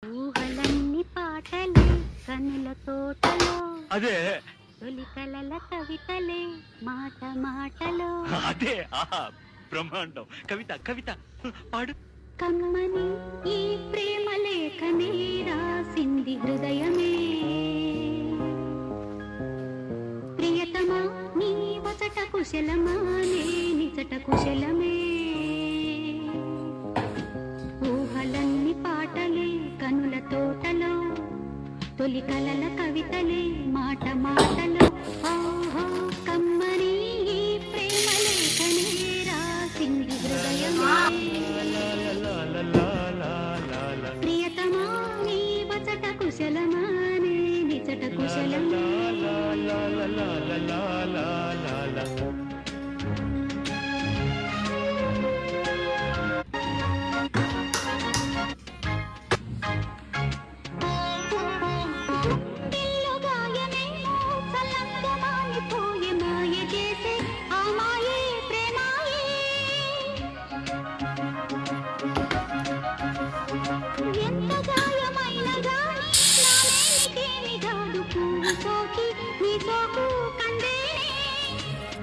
ఊహలన్నీ పాటలే కనుల తోటలో అదే తొలి కలల కవితలే మాట మాటలో అదే ఆహా బ్రహ్మాండం కవిత కవిత పాడు కమ్మని ఈ ప్రేమ లేఖనే రాసింది హృదయమే ప్రియతమా నీ వచట కుశలమా నే నిజట కుశలమే ఊహలన్నీ పాటలే కనుల తోటలో తొలి కలల కవితలే మాట మాటలో ఓహో కమ్మని ఈ ప్రేమ లేఖనే రాసింది హృదయమే ప్రియతమా నీ వచట కుశలమా నే నిజట కుశలమా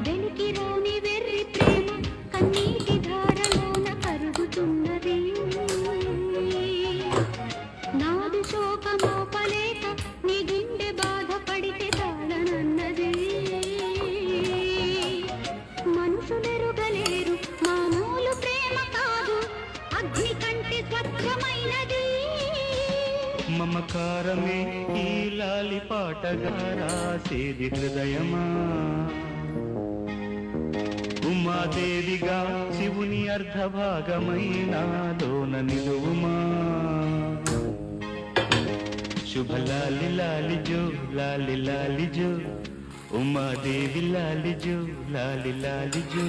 వెలికిరాని వెర్రి ప్రేమ కన్నీటి ధారలోన కరుగుతున్నది నాదు శోకమోపలేక నీ గుండె బాధపడితే తాళనన్నది మనుషులెరుగలేరు మామూలు ప్రేమ కాదు అగ్ని కంటే స్వచ్ఛమైనది మమకారమే ఈ లాలి పాటగా రాసేది హృదయమా ఉమాదేవిగా శివుని అర్ధభాగమైన లోన నిలువుమా శుభలాలి లాలిజో లాలి లాలిజో ఉమాదేవి లాలిజో లాలి లాలిజో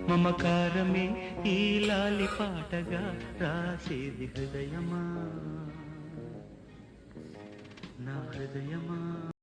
మమకారమే ఈ లాలి పాటగా రాసేది హృదయమా నా హృదయమా